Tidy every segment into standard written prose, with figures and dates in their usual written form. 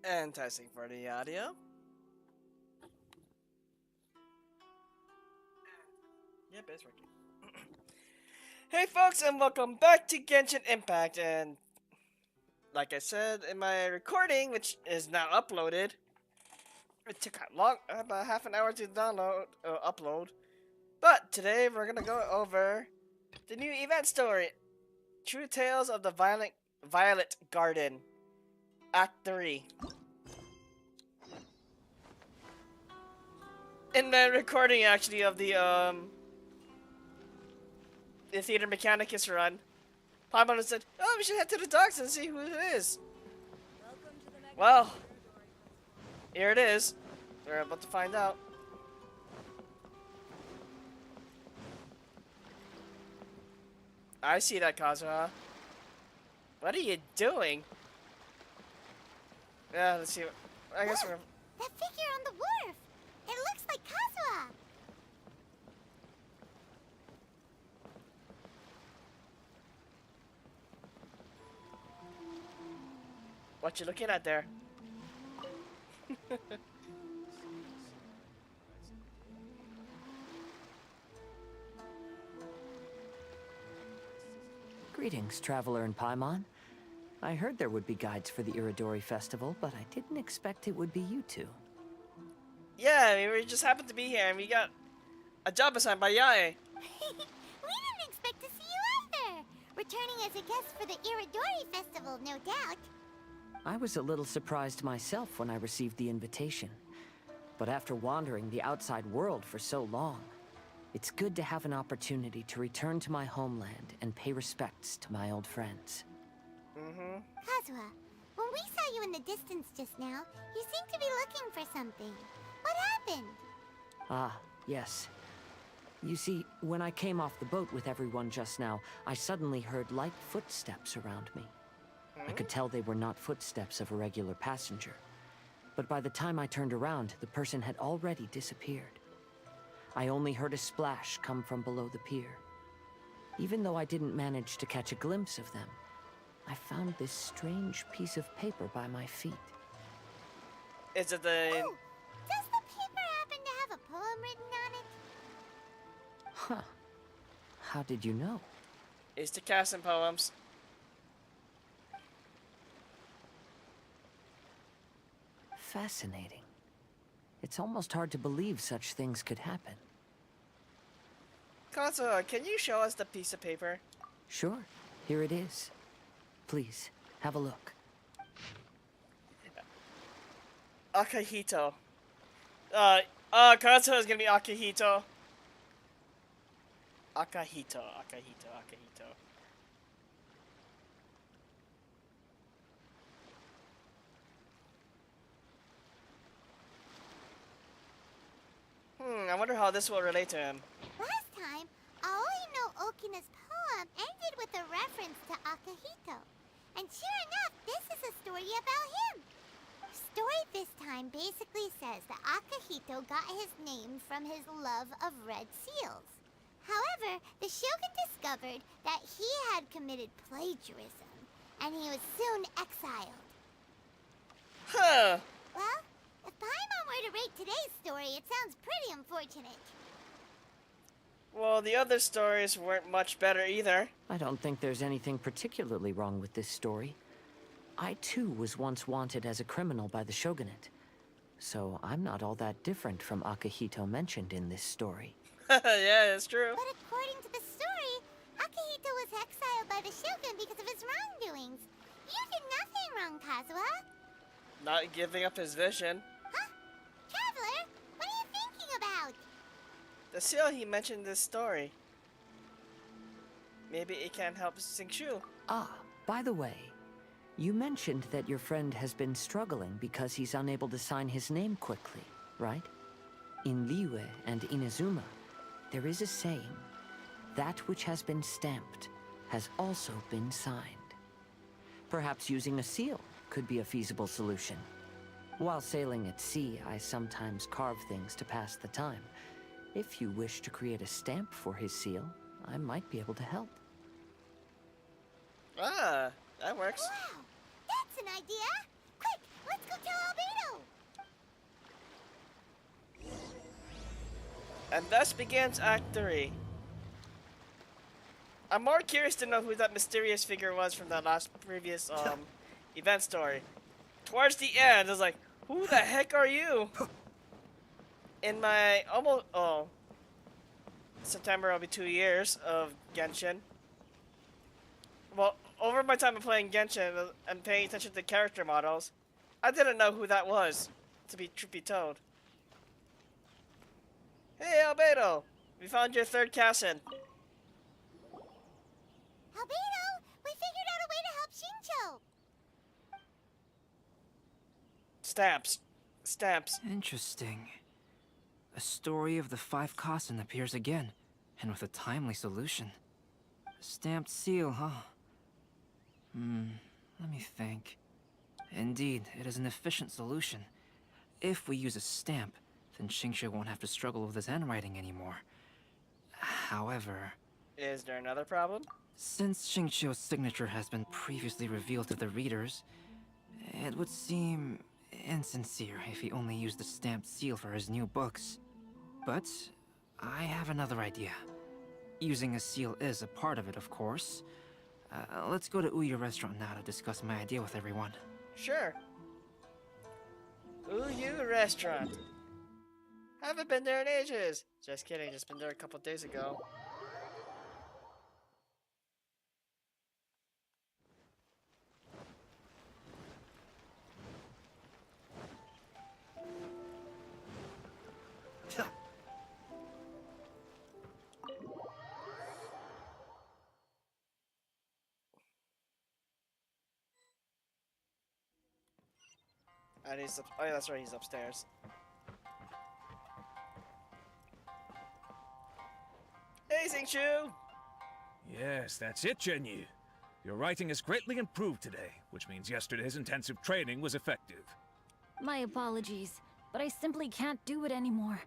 And testing for the audio. Yep, it's working. Hey folks, and welcome back to Genshin Impact. And like I said in my recording, which is now uploaded, it took about half an hour to upload. But today we're gonna go over the new event story, True Tales of the Violet Garden, Act 3. In the recording, actually, of the Theater Mechanicus run, Paimon said, "Oh, we should head to the docks and see who it is." Well, here it is. We're about to find out. I see that, Kazuha. What are you doing? Yeah, let's see. I guess we're... That figure on the wharf! It looks like Kazuha! What you looking at there? Greetings, Traveler and Paimon. I heard there would be guides for the Iridori Festival, but I didn't expect it would be you two. Yeah, I mean, we just happened to be here and we got a job assigned by Yae. We didn't expect to see you either! Returning as a guest for the Iridori Festival, no doubt. I was a little surprised myself when I received the invitation. But after wandering the outside world for so long, it's good to have an opportunity to return to my homeland and pay respects to my old friends. Kazuha, when we saw you in the distance just now, you seemed to be looking for something. What happened? Ah, yes. You see, when I came off the boat with everyone just now, I suddenly heard light footsteps around me. I could tell they were not footsteps of a regular passenger. But by the time I turned around, the person had already disappeared. I only heard a splash come from below the pier. Even though I didn't manage to catch a glimpse of them, I found this strange piece of paper by my feet. Is it the... Oh, does the paper happen to have a poem written on it? Huh. How did you know? It's the Kasen poems. Fascinating. It's almost hard to believe such things could happen. Kazuha, can you show us the piece of paper? Sure, here it is. Please, have a look. Akihito. Kazuha is gonna be Akihito. Akihito. I wonder how this will relate to him. Last time, Aoi no Okina's poem ended with a reference to Akihito. And sure enough, this is a story about him. The story this time basically says that Akihito got his name from his love of red seals. However, the Shogun discovered that he had committed plagiarism, and he was soon exiled. Huh. Well, if Paimon were to rate today's story, it sounds pretty unfortunate. Well, the other stories weren't much better either. I don't think there's anything particularly wrong with this story. I too was once wanted as a criminal by the shogunate. So I'm not all that different from Akihito mentioned in this story. Yeah, that's true. But according to the story, Akihito was exiled by the Shogun because of his wrongdoings. You did nothing wrong, Kazuha. Not giving up his vision. Huh? Traveler, what are you thinking about? The seal he mentioned in this story. Maybe it can help Xingqiu. Ah, by the way, you mentioned that your friend has been struggling because he's unable to sign his name quickly, right? In Liyue and Inazuma, there is a saying, that which has been stamped has also been signed. Perhaps using a seal could be a feasible solution. While sailing at sea, I sometimes carve things to pass the time. If you wish to create a stamp for his seal, I might be able to help. Ah, that works. Wow, that's an idea. Quick, let's go tell And thus begins Act 3. I'm more curious to know who that mysterious figure was from the last previous event story. Towards the end, I was like, who the heck are you? In my September will be 2 years of Genshin. Well, over my time of playing Genshin and paying attention to character models, I didn't know who that was, to be truth be told. Hey, Albedo! We found your third Kasen. Albedo, we figured out a way to help Shincho. Stamps. Stamps. Interesting. A story of the Five Kasen appears again, and with a timely solution. A stamped seal, huh? Let me think. Indeed, it is an efficient solution. If we use a stamp, then Xingqiu won't have to struggle with his handwriting anymore. However... Is there another problem? Since Xingqiu's signature has been previously revealed to the readers, it would seem insincere if he only used the stamped seal for his new books. But I have another idea. Using a seal is a part of it, of course. Let's go to Uyu Restaurant now to discuss my idea with everyone. Sure. Uyu Restaurant. Haven't been there in ages. Just kidding, just been there a couple days ago. And he's up. Oh, yeah, that's right. He's upstairs. Hey, Xingqiu! Yes, that's it, Zhenyu. Your writing has greatly improved today, which means yesterday's intensive training was effective. My apologies, but I simply can't do it anymore.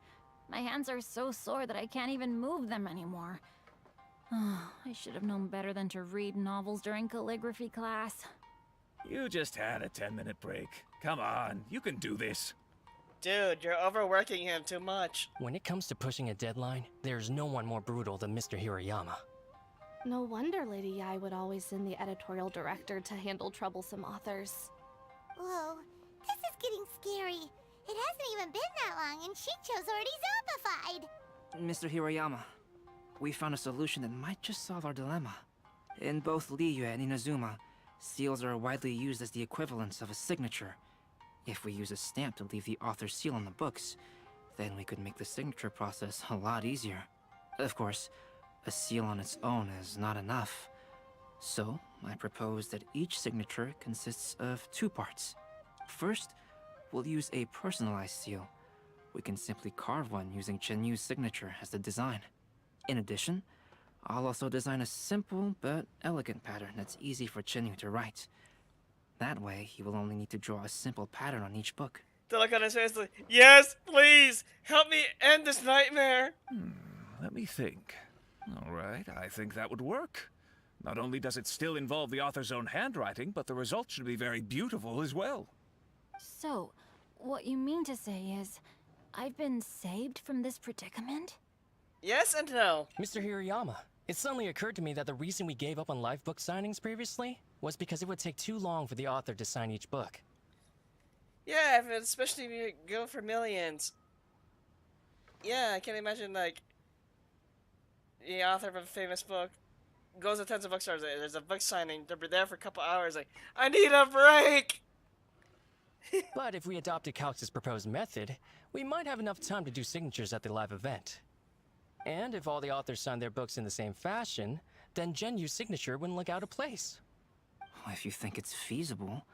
My hands are so sore that I can't even move them anymore. I should have known better than to read novels during calligraphy class. You just had a 10-minute break. Come on, you can do this. Dude, you're overworking him too much. When it comes to pushing a deadline, there's no one more brutal than Mr. Hirayama. No wonder Lady Yai would always send the editorial director to handle troublesome authors. Whoa, this is getting scary. It hasn't even been that long and Shincho's already zombified. Mr. Hirayama, we found a solution that might just solve our dilemma. In both Liyue and Inazuma, seals are widely used as the equivalents of a signature. If we use a stamp to leave the author's seal on the books, then we could make the signature process a lot easier. Of course, a seal on its own is not enough. So, I propose that each signature consists of two parts. First, we'll use a personalized seal. We can simply carve one using Chenyu's signature as the design. In addition, I'll also design a simple but elegant pattern that's easy for Chenyu to write. That way, he will only need to draw a simple pattern on each book. The look on his face like, yes, please, help me end this nightmare. Let me think. All right, I think that would work. Not only does it still involve the author's own handwriting, but the result should be very beautiful as well. So, what you mean to say is, I've been saved from this predicament? Yes and no. Mr. Hirayama, it suddenly occurred to me that the reason we gave up on live book signings previously was because it would take too long for the author to sign each book. Yeah, especially if you go for millions. Yeah, I can't imagine, like, the author of a famous book goes to tons of bookstores, there's a book signing, they're there for a couple hours, like, I need a break! But if we adopted Calx's proposed method, we might have enough time to do signatures at the live event. And if all the authors signed their books in the same fashion, then Genyu's signature wouldn't look out of place. If you think it's feasible,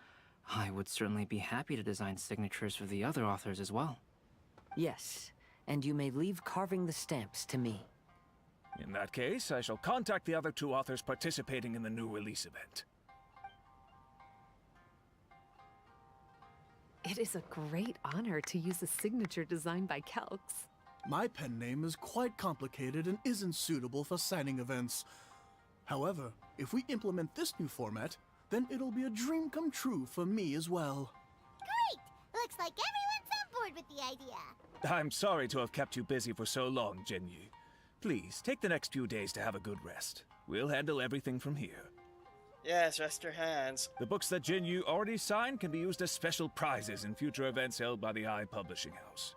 I would certainly be happy to design signatures for the other authors as well. Yes, and you may leave carving the stamps to me. In that case, I shall contact the other two authors participating in the new release event. It is a great honor to use a signature designed by Calx. My pen name is quite complicated and isn't suitable for signing events. However, if we implement this new format, then it'll be a dream come true for me as well. Great! Looks like everyone's on board with the idea. I'm sorry to have kept you busy for so long, Jinyu. Please, take the next few days to have a good rest. We'll handle everything from here. Yes, rest your hands. The books that Jinyu already signed can be used as special prizes in future events held by the Eye Publishing House.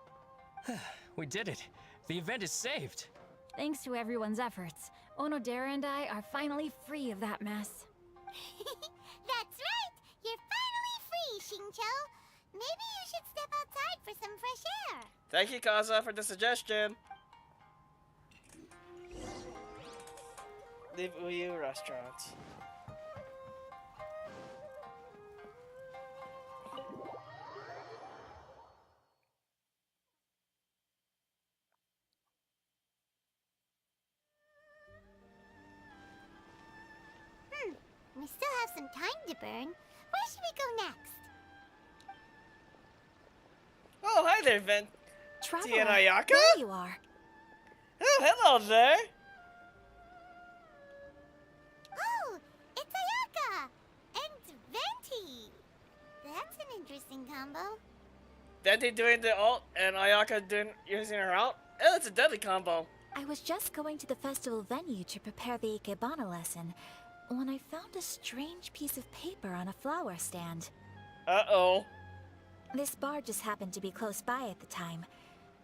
We did it. The event is saved. Thanks to everyone's efforts, Onodera and I are finally free of that mess. That's right! You're finally free, Xingqiu! Maybe you should step outside for some fresh air. Thank you, Kazuha, for the suggestion. Leave Uyu restaurant. We still have some time to burn. Where should we go next? Oh, hi there, Venti Traveler, and Ayaka. there you are. Oh, hello there. Oh, it's Ayaka! And Venti! That's an interesting combo. Venti doing the ult and Ayaka using her ult. Oh, that's a deadly combo. I was just going to the festival venue to prepare the Ikebana lesson when I found a strange piece of paper on a flower stand. Uh-oh. This bar just happened to be close by at the time.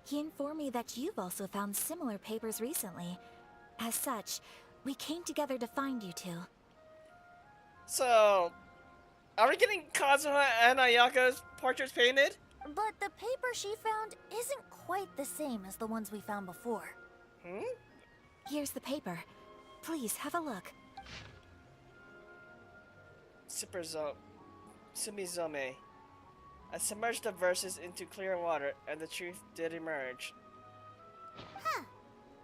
He informed me that you've also found similar papers recently. As such, we came together to find you two. So, are we getting Kazuha and Ayaka's portraits painted? But the paper she found isn't quite the same as the ones we found before. Here's the paper. Please have a look. Sumizome. I submerged the verses into clear water, and the truth did emerge. Huh.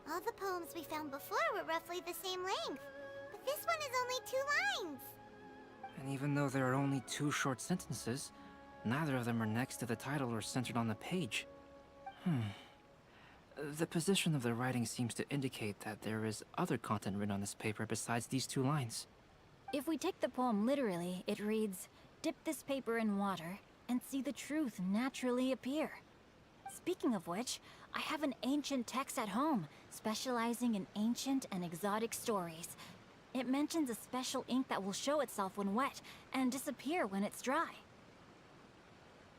All the poems we found before were roughly the same length. But this one is only 2 lines. And even though there are only 2 short sentences, neither of them are next to the title or centered on the page. The position of the writing seems to indicate that there is other content written on this paper besides these 2 lines. If we take the poem literally, it reads, "Dip this paper in water and see the truth naturally appear." Speaking of which, I have an ancient text at home, specializing in ancient and exotic stories. It mentions a special ink that will show itself when wet and disappear when it's dry.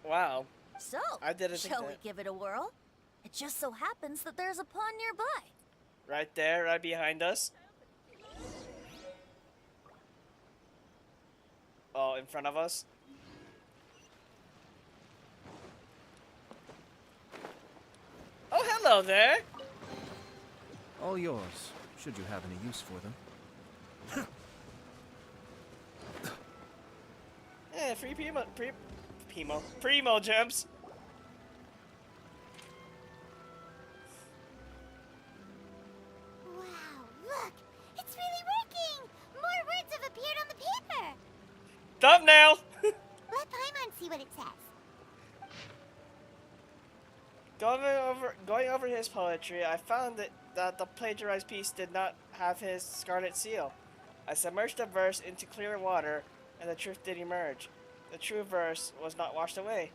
Wow. So, I didn't think shall we that. give it a whirl? It just so happens that there's a pond nearby. Right there, right behind us. Oh, in front of us. Oh, hello there. All yours, should you have any use for them. Yeah, free primo gems. Wow, look! It's really working! More words have appeared on the paper! Thumbnail. Let Paimon see what it says. Going over his poetry, I found that the plagiarized piece did not have his scarlet seal. I submerged the verse into clear water, and the truth did emerge. The true verse was not washed away,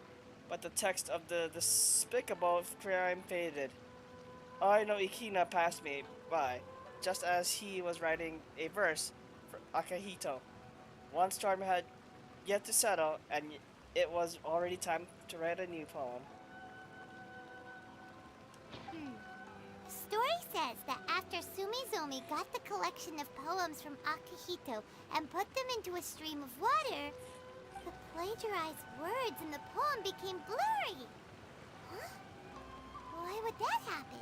but the text of the despicable crime faded. I know Ikina passed me by, just as he was writing a verse for Akihito. One storm had yet to settle, and it was already time to write a new poem. The story says that after Sumizomi got the collection of poems from Akihito and put them into a stream of water, the plagiarized words in the poem became blurry. Huh? Why would that happen?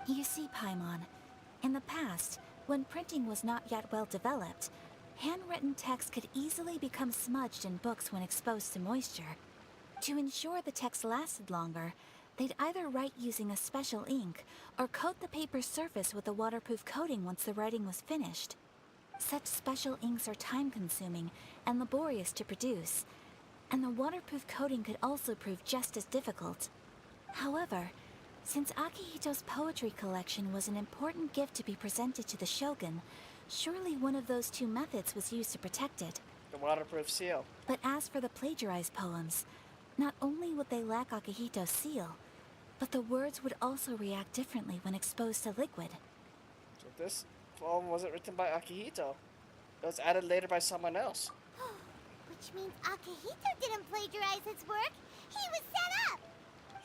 You see, Paimon, in the past, when printing was not yet well developed, handwritten text could easily become smudged in books when exposed to moisture. To ensure the text lasted longer, they'd either write using a special ink or coat the paper's surface with a waterproof coating once the writing was finished. Such special inks are time-consuming and laborious to produce, and the waterproof coating could also prove just as difficult. However, since Akihito's poetry collection was an important gift to be presented to the Shogun, surely one of those 2 methods was used to protect it. The waterproof seal. But as for the plagiarized poems, not only would they lack Akihito's seal, But the words would also react differently when exposed to liquid. So this poem wasn't written by Akihito. It was added later by someone else. Which means Akihito didn't plagiarize his work. He was set up!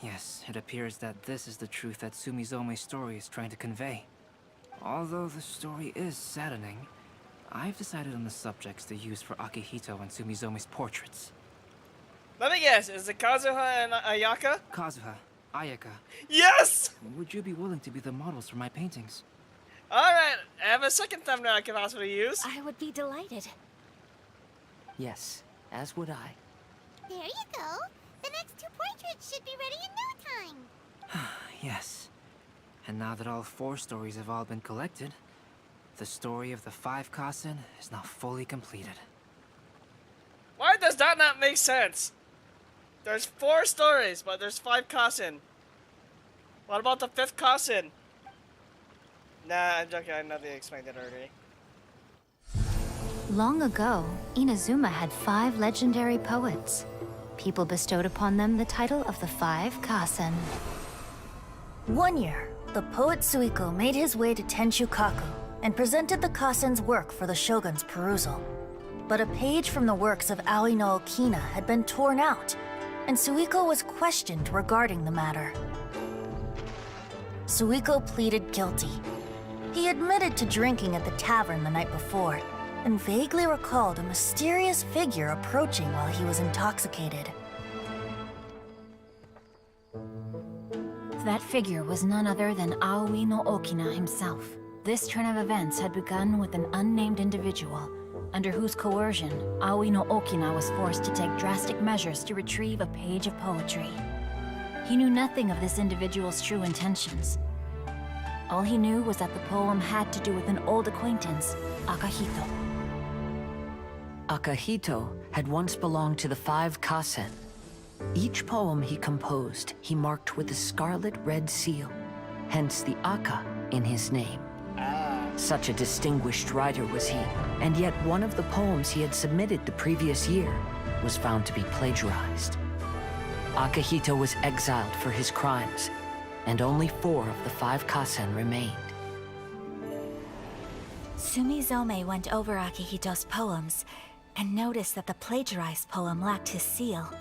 Yes, it appears that this is the truth that Sumizome's story is trying to convey. Although the story is saddening, I've decided on the subjects to use for Akihito and Sumizome's portraits. Let me guess, is it Kazuha and Ayaka? Kazuha, Ayaka. Yes! Would you be willing to be the models for my paintings? Alright, I have a second thumbnail I can possibly use. I would be delighted. Yes, as would I. There you go. The next 2 portraits should be ready in no time. Yes. And now that all 4 stories have all been collected, the story of the 5 Kasen is now fully completed. Why does that not make sense? There's 4 stories, but there's 5 Kasen. What about the 5th Kasen? Nah, I'm joking. I know they explained it already. Long ago, Inazuma had 5 legendary poets. People bestowed upon them the title of the 5 Kasen. One year, the poet Suiko made his way to Tenshukaku and presented the Kasen's work for the shogun's perusal. But a page from the works of Aoi no Okina had been torn out, and Suiko was questioned regarding the matter. Suiko pleaded guilty. He admitted to drinking at the tavern the night before, and vaguely recalled a mysterious figure approaching while he was intoxicated. That figure was none other than Aoi no Okina himself. This turn of events had begun with an unnamed individual, under whose coercion, Aoi no Okina was forced to take drastic measures to retrieve a page of poetry. He knew nothing of this individual's true intentions. All he knew was that the poem had to do with an old acquaintance, Akihito. Akihito had once belonged to the 5 Kasen. Each poem he composed, he marked with a scarlet red seal, hence the Aka in his name. Such a distinguished writer was he, and yet one of the poems he had submitted the previous year was found to be plagiarized. Akihito was exiled for his crimes, and only 4 of the 5 Kasen remained. Sumizome went over Akihito's poems and noticed that the plagiarized poem lacked his seal.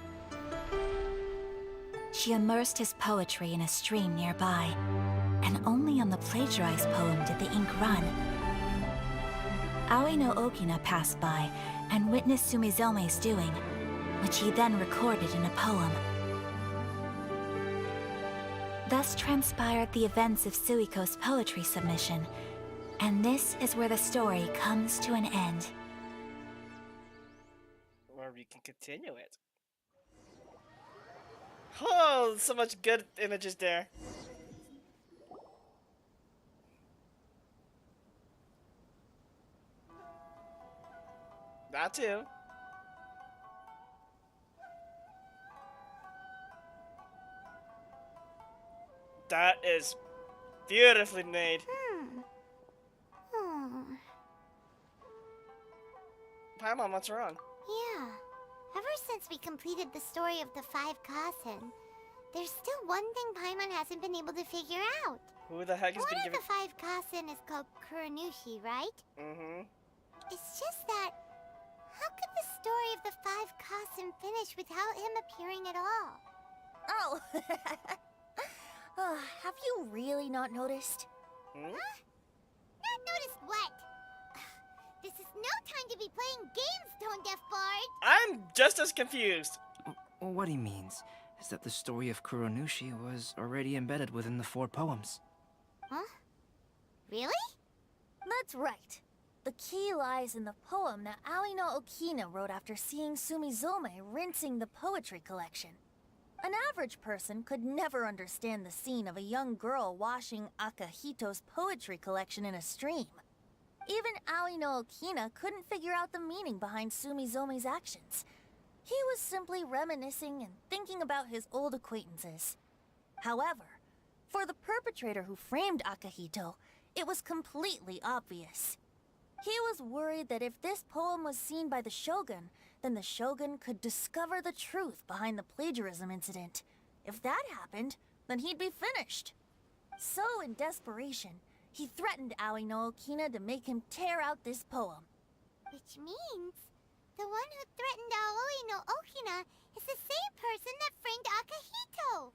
She immersed his poetry in a stream nearby, and only on the plagiarized poem did the ink run. Aoi no Okina passed by and witnessed Sumizome's doing, which he then recorded in a poem. Thus transpired the events of Suiko's poetry submission, and this is where the story comes to an end. Or we can continue it. Oh, so much good images there. That too. That is beautifully made. Paimon, what's wrong? Yeah. Ever since we completed the story of the 5 Kasen, there's still one thing Paimon hasn't been able to figure out. Who the heck has One been of giving... the 5 Kasen is called Kuranushi, right? Mm-hmm. It's just that, how could the story of the 5 Kasen finish without him appearing at all? Oh! Have you really not noticed? Huh? Not noticed what? This is no time to be playing games, Tone Deaf Bard! I'm just as confused. What he means is that the story of Kuronushi was already embedded within the 4 poems. Huh? Really? That's right. The key lies in the poem that Aoi no Okina wrote after seeing Sumizome rinsing the poetry collection. An average person could never understand the scene of a young girl washing Akihito's poetry collection in a stream. Even Aoi no Okina couldn't figure out the meaning behind Sumizome's actions. He was simply reminiscing and thinking about his old acquaintances. However, for the perpetrator who framed Akihito, it was completely obvious. He was worried that if this poem was seen by the Shogun, then the Shogun could discover the truth behind the plagiarism incident. If that happened, then he'd be finished. So, in desperation, he threatened Aoi no Okina to make him tear out this poem. Which means the one who threatened Aoi no Okina is the same person that framed Akihito.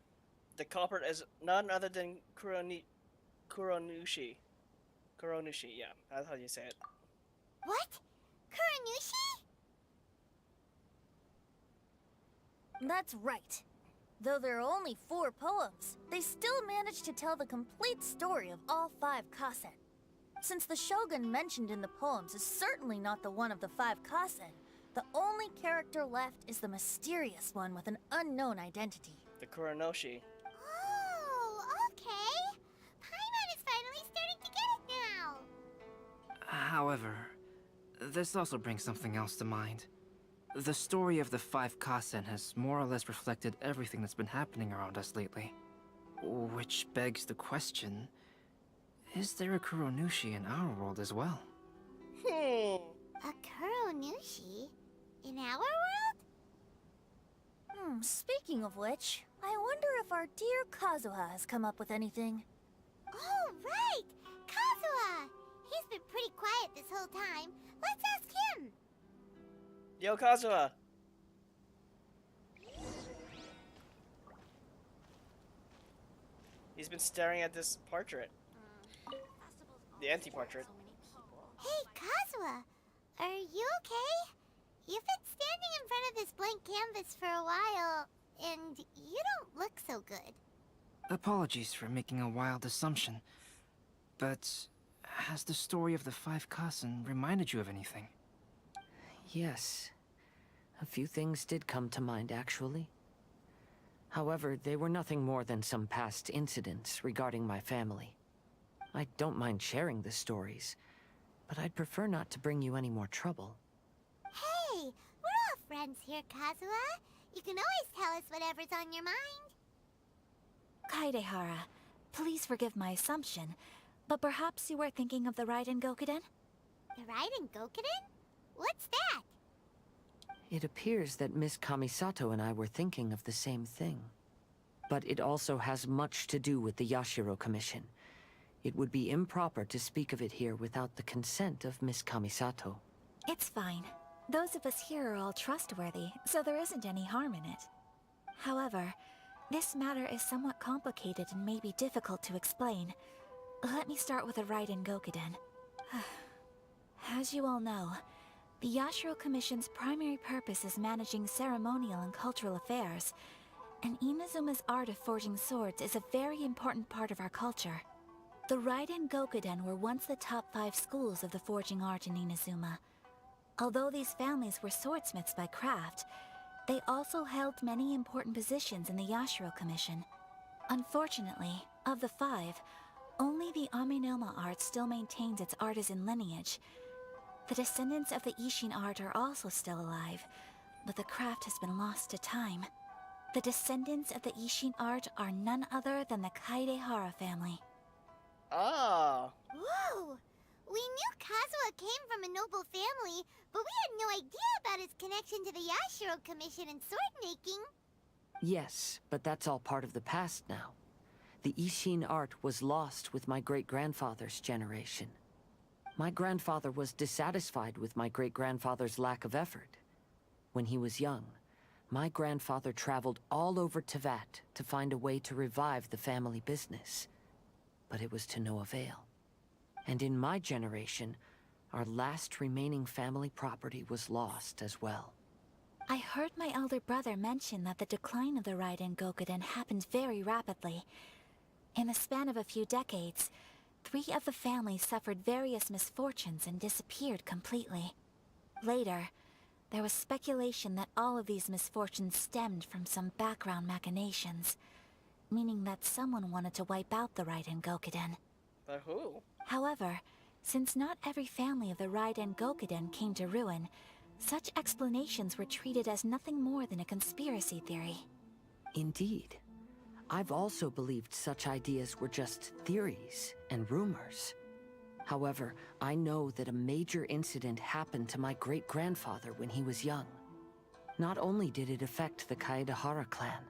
The culprit is none other than Kuronushi. Kuronushi, yeah, that's how you say it. What? Kuronushi? That's right. Though there are only 4 poems, they still managed to tell the complete story of all 5 Kasen. Since the shogun mentioned in the poems is certainly not the one of the 5 Kasen, the only character left is the mysterious one with an unknown identity. The Kuronoshi. Oh, okay. Paimon is finally starting to get it now. However, this also brings something else to mind. The story of the 5 Kasen has more or less reflected everything that's been happening around us lately. Which begs the question, is there a Kuronushi in our world as well? A Kuronushi? In our world? Speaking of which, I wonder if our dear Kazuha has come up with anything. Oh, right! Kazuha! He's been pretty quiet this whole time. Let's ask him. Yo, Kazuha! He's been staring at this portrait. The anti-portrait. Hey, Kazuha! Are you okay? You've been standing in front of this blank canvas for a while, and you don't look so good. Apologies for making a wild assumption, but has the story of the 5 Kasen reminded you of anything? Yes. A few things did come to mind, actually. However, they were nothing more than some past incidents regarding my family. I don't mind sharing the stories, but I'd prefer not to bring you any more trouble. Hey, we're all friends here, Kazuha. You can always tell us whatever's on your mind. Kaidehara, please forgive my assumption, but perhaps you were thinking of the Raiden Gokuden? The Raiden Gokuden? What's that? It appears that Miss Kamisato and I were thinking of the same thing. But it also has much to do with the Yashiro Commission. It would be improper to speak of it here without the consent of Miss Kamisato. It's fine. Those of us here are all trustworthy, so there isn't any harm in it. However, this matter is somewhat complicated and may be difficult to explain. Let me start with the Raiden Gokuden. As you all know, the Yashiro Commission's primary purpose is managing ceremonial and cultural affairs, and Inazuma's art of forging swords is a very important part of our culture. The Raiden Gokuden were once the top 5 schools of the forging art in Inazuma. Although these families were swordsmiths by craft, they also held many important positions in the Yashiro Commission. Unfortunately, of the 5, only the Aminoma art still maintains its artisan lineage. The descendants of the Ishin art are also still alive, but the craft has been lost to time. The descendants of the Ishin art are none other than the Kaidehara family. Ah. Whoa! We knew Kazuha came from a noble family, but we had no idea about his connection to the Yashiro Commission and sword making. Yes, but that's all part of the past now. The Ishin art was lost with my great-grandfather's generation. My grandfather was dissatisfied with my great-grandfather's lack of effort. When he was young, my grandfather traveled all over Teyvat to find a way to revive the family business. But it was to no avail. And in my generation, our last remaining family property was lost as well. I heard my elder brother mention that the decline of the Raiden Gokuden happened very rapidly. In the span of a few decades, 3 of the families suffered various misfortunes and disappeared completely. Later, there was speculation that all of these misfortunes stemmed from some background machinations, meaning that someone wanted to wipe out the Raiden Gokuden. But who? However, since not every family of the Raiden Gokuden came to ruin, such explanations were treated as nothing more than a conspiracy theory. Indeed. I've also believed such ideas were just theories and rumors. However, I know that a major incident happened to my great-grandfather when he was young. Not only did it affect the Kaedehara clan,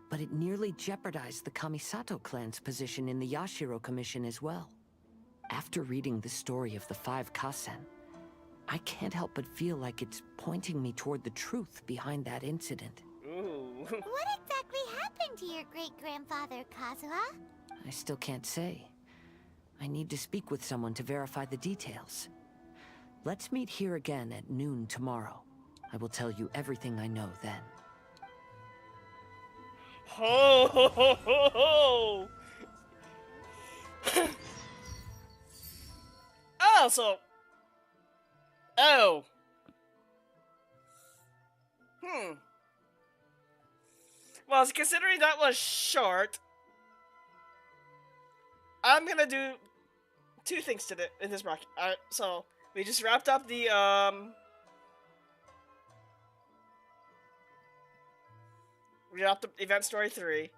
but it nearly jeopardized the Kamisato clan's position in the Yashiro Commission as well. After reading the story of the Five Kasen, I can't help but feel like it's pointing me toward the truth behind that incident. Ooh. What exactly happened to your great-grandfather, Kazuha? I still can't say. I need to speak with someone to verify the details. Let's meet here again at noon tomorrow. I will tell you everything I know then. Ho ho ho ho ho! Oh, so... Oh. Well, considering that was short, I'm gonna do two things to in this bracket. So we just wrapped up the we wrapped up event story 3.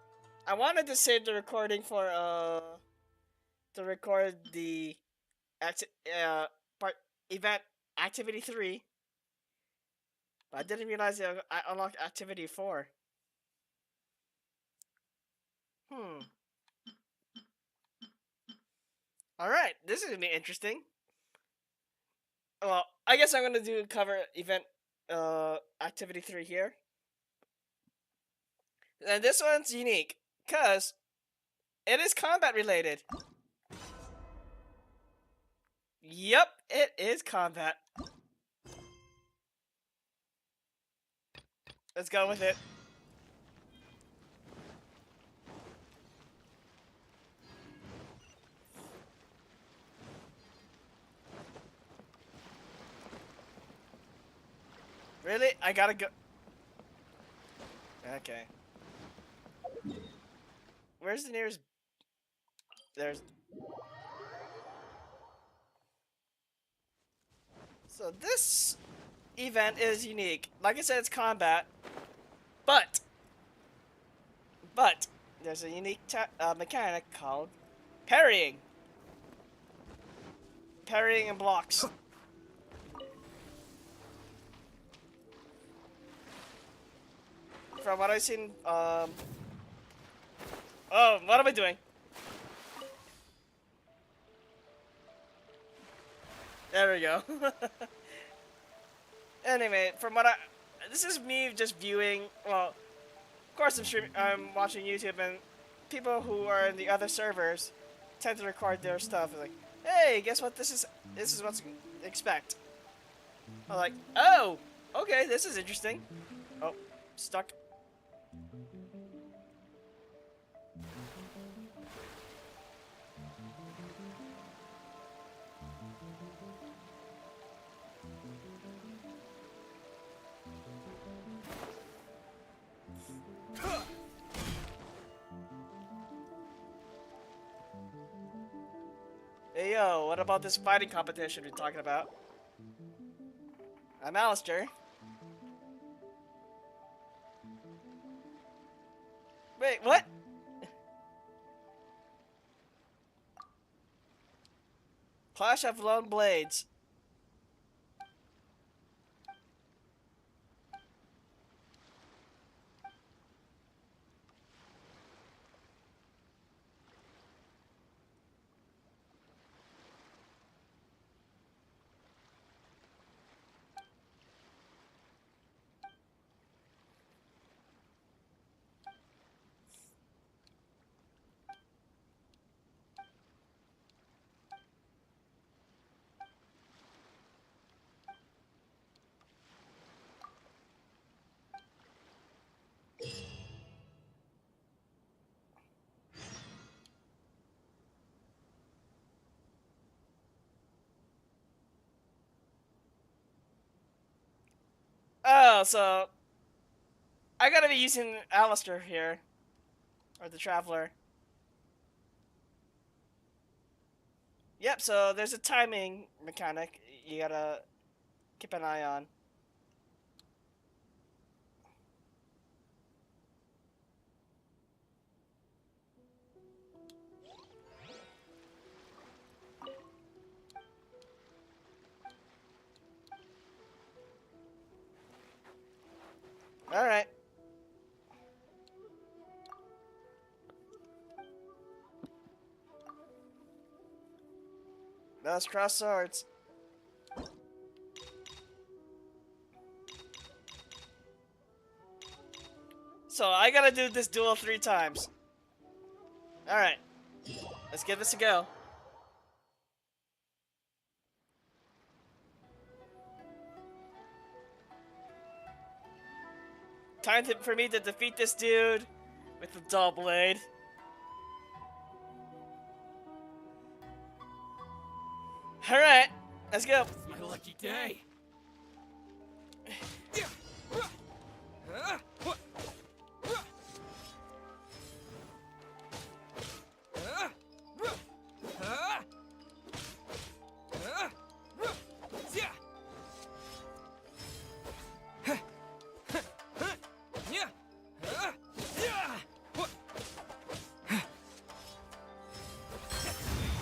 I wanted to save the recording for to record the part event activity 3, but I didn't realize I unlocked activity 4. All right, this is gonna be interesting. Well, I guess I'm gonna cover event activity 3 here. And this one's unique because it is combat related. Yep, it is combat. Let's go with it. Really? I gotta go. Okay. Where's the nearest? There's. So this event is unique. Like I said, it's combat, but there's a unique mechanic called parrying. Parrying and blocks. From what I've seen, oh, what am I doing? There we go. Anyway, this is me just viewing. Well, of course I'm watching YouTube, and people who are in the other servers tend to record their stuff. Like, hey, guess what? This is what to expect. I'm like, oh, okay, this is interesting. Oh, stuck. Hey yo, what about this fighting competition we're talking about? I'm Alistair. Wait, what? Clash of Lone Blades. Oh, so I gotta be using Alistair here, or the Traveler. Yep. So there's a timing mechanic you gotta keep an eye on. All right. Let's cross swords. So I gotta do this duel 3 times. Alright. Let's give this a go. For me to defeat this dude with the dull blade. Alright, let's go. My lucky day.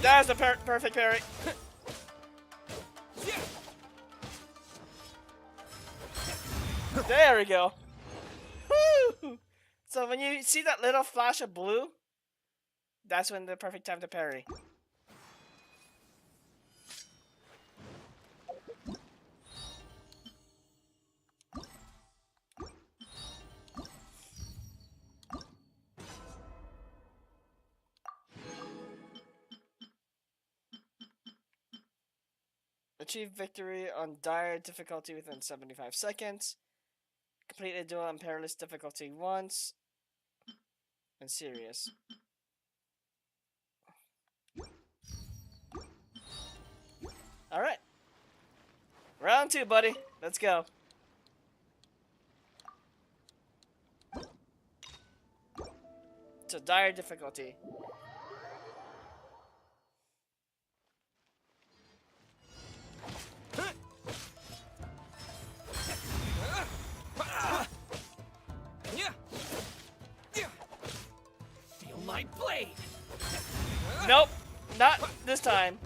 That's the perfect parry. There we go. Woo! So when you see that little flash of blue, that's when the perfect time to parry. Achieve victory on dire difficulty within 75 seconds. Complete a duel on perilous difficulty once. And serious. Alright. Round 2, buddy. Let's go. To dire difficulty. Feel my blade. Nope, not this time.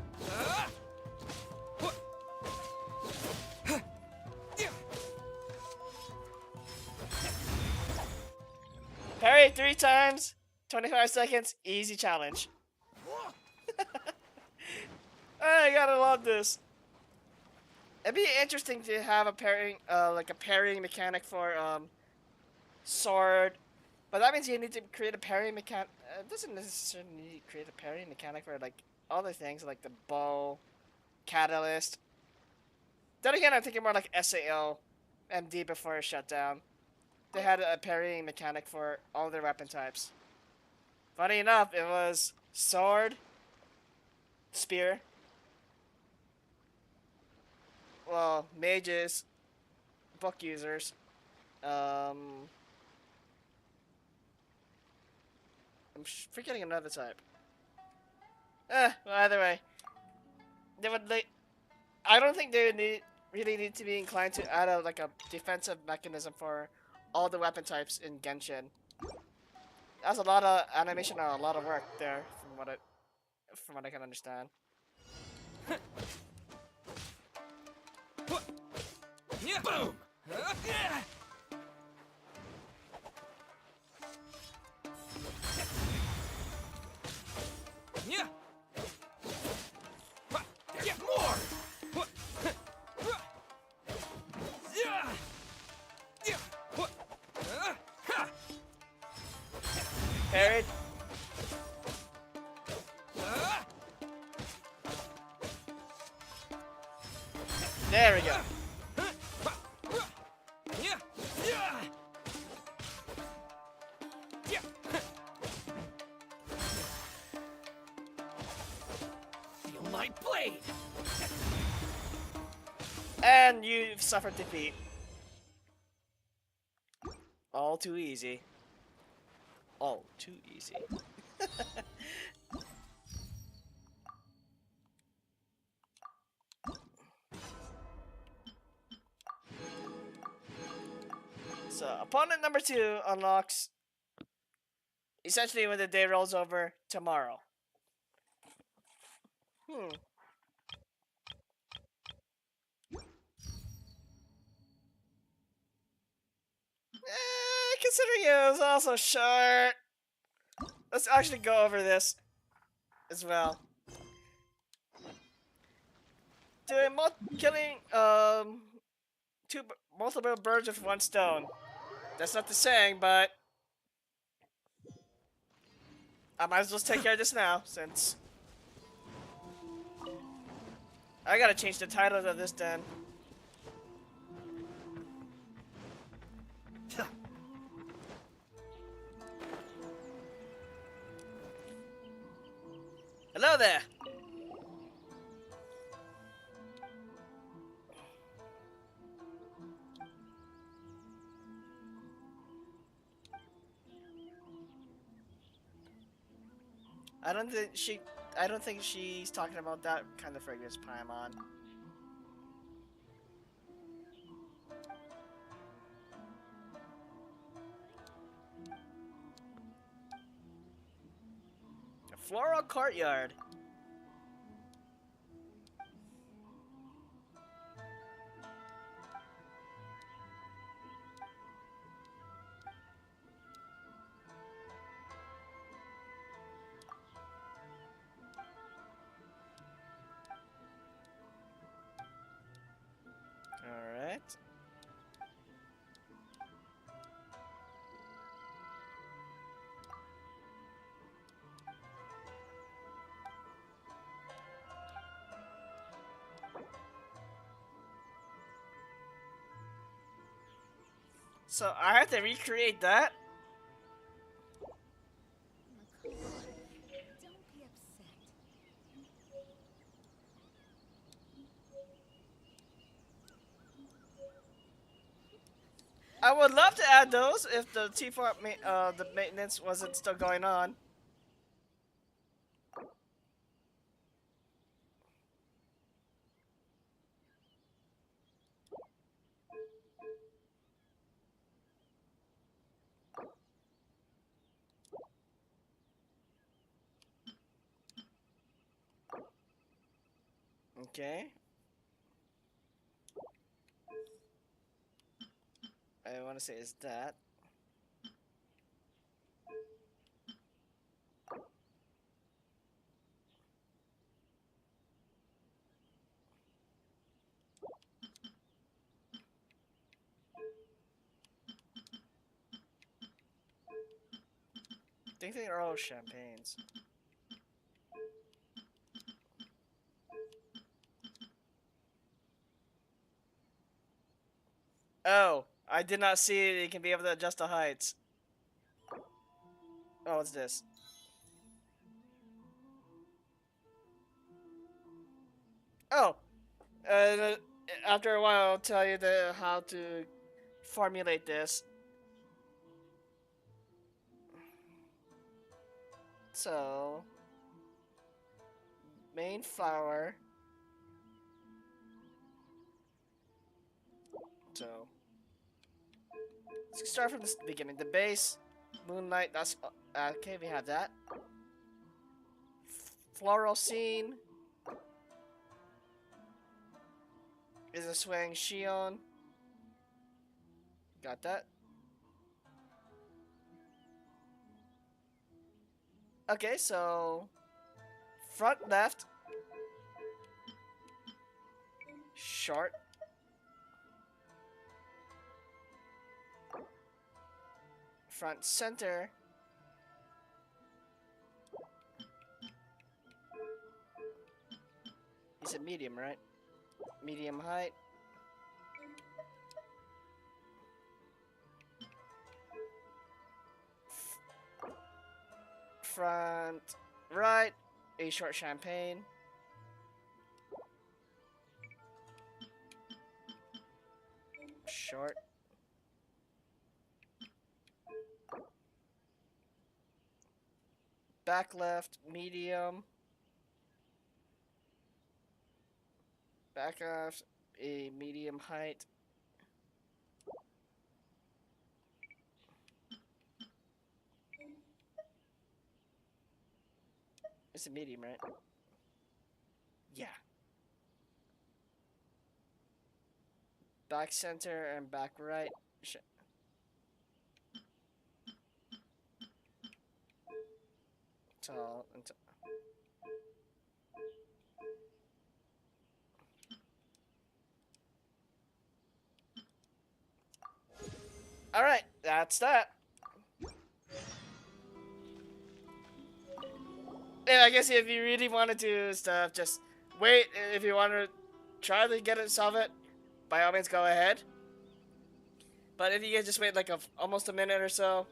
Parry 3 times, 25 seconds, easy challenge. I gotta love this. It'd be interesting to have a parrying, like a parrying mechanic for sword, but that means you need to create a parrying mechanic. It doesn't necessarily need to create a parrying mechanic for like other things like the bow, catalyst. Then again, I'm thinking more like SAO, MD before it shut down. They had a parrying mechanic for all their weapon types. Funny enough, it was sword, spear, well, mages, book users, I'm forgetting another type. Well, either way, I don't think they would really need to be inclined to add like a defensive mechanism for all the weapon types in Genshin. That's a lot of animation and a lot of work there, from what I can understand. Boom! There's more! Parried. There we go. Feel my blade! And you've suffered defeat. All too easy. All too easy. So, opponent number 2 unlocks essentially when the day rolls over tomorrow. Considering it was also short, let's actually go over this as well. doing killing multiple birds with one stone. That's not the saying, but I might as well take care of this now, since I gotta change the title of this then. Hello there. I don't think she's talking about that kind of fragrance, Paimon. A floral courtyard. Alright. So I have to recreate that? I would love to add those if the the maintenance wasn't still going on. Okay. I want to say is that. I think they are all champagnes. Oh, I did not see it. You can be able to adjust the heights. Oh, what's this? Oh, uh, after a while, I'll tell you how to formulate this. So, main flower. So, let's start from the beginning. The base, moonlight. That's okay. We have that. Floral scene is a swaying Shion. Got that. Okay, so front left, short. Front center. You said medium, right? Medium height. Front right, a short champagne. Short. Back left, medium. Back left, a medium height. It's a medium, right? Yeah. Back center and back right. Tall and Alright, that's that. And I guess if you really want to do stuff, just wait. If you want to try to get it, solve it, by all means go ahead. But if you can just wait like almost a minute or so,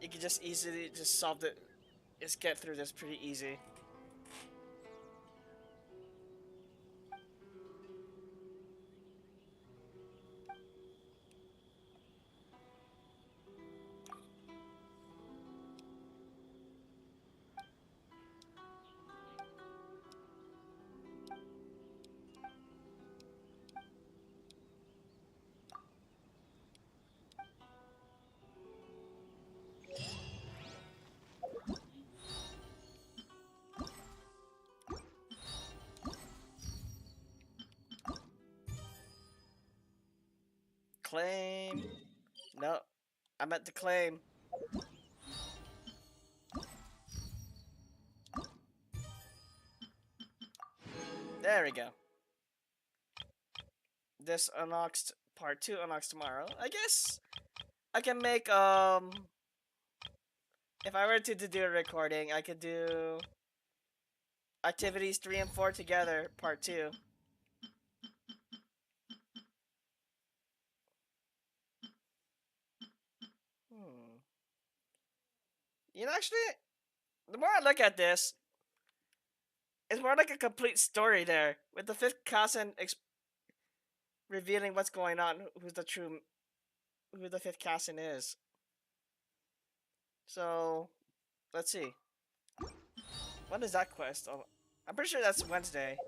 you can just easily just solve it. Just get through this pretty easy. Claim. No, I meant to claim. There we go. This unlocks part 2 unlocks tomorrow. I guess I can make if I were to do a recording, I could do activities 3 and 4 together, part 2. You know, actually, the more I look at this, it's more like a complete story there, with the fifth Kasen revealing what's going on, who the fifth Kasen is. So, let's see. When is that quest? Oh, I'm pretty sure that's Wednesday.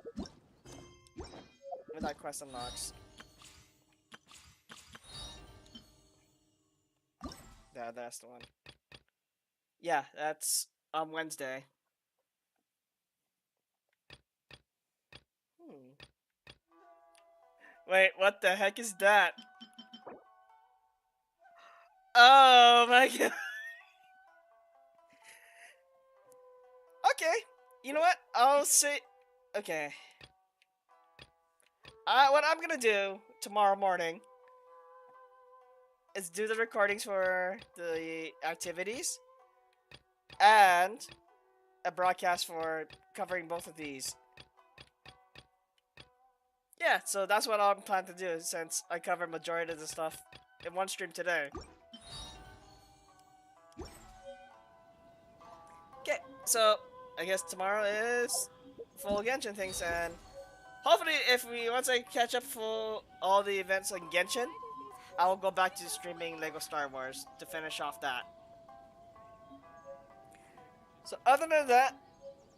When that quest unlocks. Yeah, that's the one. Yeah, that's on Wednesday. Wait, what the heck is that? Oh my god. Okay, you know what? I'll say. Okay. What I'm gonna do tomorrow morning is do the recordings for the activities and a broadcast for covering both of these. Yeah, so that's what I'm planning to do since I covered majority of the stuff in one stream today. Okay, so I guess tomorrow is full Genshin things, and hopefully once I catch up for all the events on Genshin, I'll go back to streaming Lego Star Wars to finish off that. So other than that,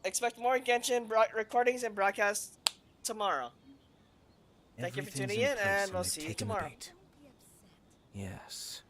expect more Genshin recordings and broadcasts tomorrow. Thank you for tuning in, and we'll see you tomorrow. Yes.